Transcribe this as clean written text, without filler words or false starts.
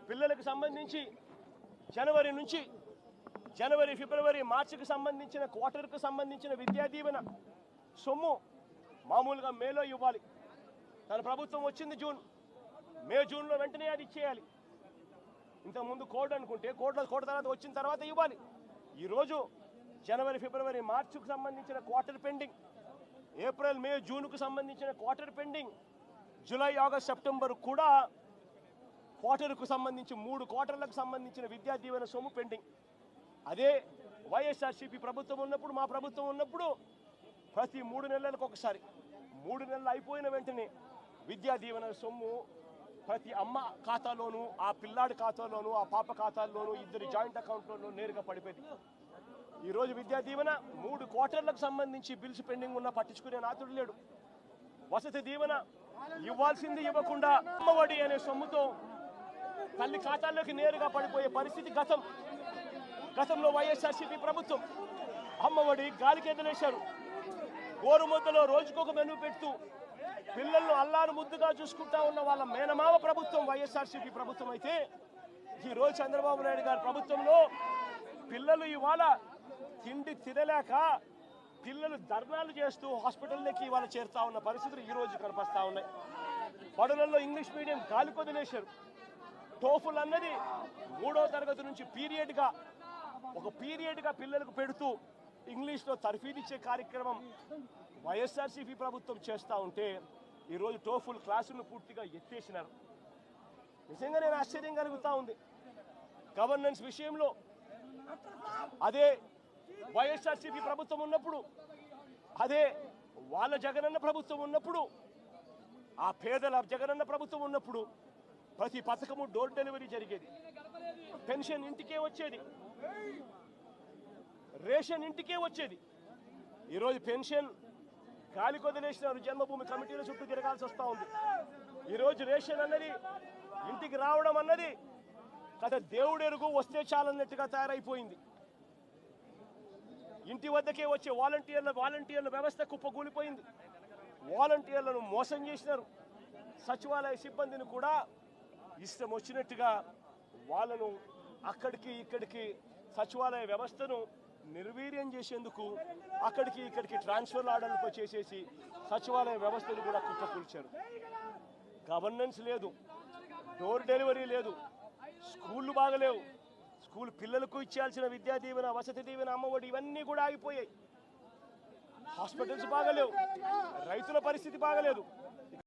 పిల్లలకు సంబంధించి జనవరి ఫిబ్రవరి మార్చికి సంబంధించిన క్వార్టర్కు సంబంధించిన విద్యా దీవెన సొమ్ము మామూలుగా మేలో ఇవ్వాలి. తన ప్రభుత్వం వచ్చింది జూన్లో వెంటనే అది ఇచ్చేయాలి. ఇంతకుముందు కోడ్ అనుకుంటే కోడ్ తర్వాత వచ్చిన తర్వాత ఇవ్వాలి. ఈరోజు జనవరి ఫిబ్రవరి మార్చికి సంబంధించిన క్వార్టర్ పెండింగ్, ఏప్రిల్ మే జూన్కు సంబంధించిన quarter pending, July August September కూడా క్వార్టర్కు సంబంధించి 3 క్వార్టర్లకు సంబంధించిన విద్యా దీవెన సొమ్ము పెండింగ్. అదే వైఎస్ఆర్సీపీ ప్రభుత్వం ఉన్నప్పుడు, మా ప్రభుత్వం ఉన్నప్పుడు ప్రతి 3 నెలలకు ఒకసారి 3 నెలలు అయిపోయిన వెంటనే విద్యా దీవెన సొమ్ము ప్రతి అమ్మ ఖాతాలోనూ, ఆ పిల్లాడి ఖాతాలోనూ, ఆ పాప ఖాతాల్లోనూ, ఇద్దరి జాయింట్ అకౌంట్లోనూ నేరుగా పడిపోయింది. ఈరోజు విద్యా దీవెన 3 క్వార్టర్లకు సంబంధించి బిల్స్ పెండింగ్ ఉన్న పట్టించుకునే నాతుడు లేడు. వసతి దీవెన ఇవ్వాల్సింది ఇవ్వకుండా అమ్మఒడి అనే సొమ్ముతో తల్లి ఖాతాల్లోకి నేరుగా పడిపోయే పరిస్థితి గతంలో వైఎస్ఆర్సీపీ ప్రభుత్వం. అమ్మఒడి గాలికి ఎదిలేశారు. గోరుముద్దలో రోజుకొక మెనూ పెడుతూ పిల్లలను అల్లారు ముద్దుగా చూసుకుంటా ఉన్న వాళ్ళ మేనమామ ప్రభుత్వం వైఎస్ఆర్సీపీ ప్రభుత్వం అయితే, ఈరోజు చంద్రబాబు నాయుడు గారి ప్రభుత్వంలో పిల్లలు ఇవాళ తిండి తినలేక పిల్లలు ధర్నాలు చేస్తూ హాస్పిటల్లోకి ఇవాళ చేరుతా ఉన్న పరిస్థితులు ఈరోజు కనిపిస్తూ ఉన్నాయి. బడులలో ఇంగ్లీష్ మీడియం గాలి కొదిలేశారు. టోఫుల్ అన్నది 3వ తరగతి నుంచి పీరియడ్గా పిల్లలకు పెడుతూ ఇంగ్లీష్లో తర్ఫీదిచ్చే కార్యక్రమం వైఎస్ఆర్సీపీ ప్రభుత్వం చేస్తూ ఉంటే, ఈరోజు టోఫుల్ క్లాసులను పూర్తిగా ఎత్తేసినారు. నిజంగా నేను ఆశ్చర్యం కలుగుతూ ఉంది. గవర్నెన్స్ విషయంలో అదే వైఎస్ఆర్సీపీ ప్రభుత్వం ఉన్నప్పుడు, అదే వాళ్ళ జగనన్న ప్రభుత్వం ఉన్నప్పుడు, ఆ పేదల జగనన్న ప్రభుత్వం ఉన్నప్పుడు ప్రతి పథకము డోర్ డెలివరీ జరిగేది. పెన్షన్ ఇంటికే వచ్చేది, రేషన్ ఇంటికే వచ్చేది. ఈరోజు పెన్షన్ గాలి కొదిలేసినారు. జన్మభూమి కమిటీల చుట్టూ తిరగాల్సి వస్తూ ఉంది. ఈరోజు రేషన్ అన్నది ఇంటికి రావడం అన్నది కథ దేవుడెరుగు, వస్తే చాలన్నట్టుగా తయారైపోయింది. ఇంటి వద్దకే వచ్చే వాలంటీర్ల వ్యవస్థ కుప్పకూలిపోయింది. వాలంటీర్లను మోసం చేసినారు. సచివాలయ సిబ్బందిని కూడా ఇష్టం వచ్చినట్టుగా వాళ్ళను అక్కడికి ఇక్కడికి సచివాలయ వ్యవస్థను నిర్వీర్యం చేసేందుకు అక్కడికి ఇక్కడికి ట్రాన్స్ఫర్ ఆర్డర్లతో చేసేసి సచివాలయ వ్యవస్థను కూడా కుప్పకూల్చారు. గవర్నెన్స్ లేదు, డోర్ డెలివరీ లేదు, స్కూళ్ళు బాగలేవు. స్కూల్ పిల్లలకు ఇచ్చేయాల్సిన విద్యా దీవెన, వసతి దీవెన, అమ్మఒడి ఇవన్నీ కూడా ఆగిపోయాయి. హాస్పిటల్స్ బాగలేవు, రైతుల పరిస్థితి బాగలేదు.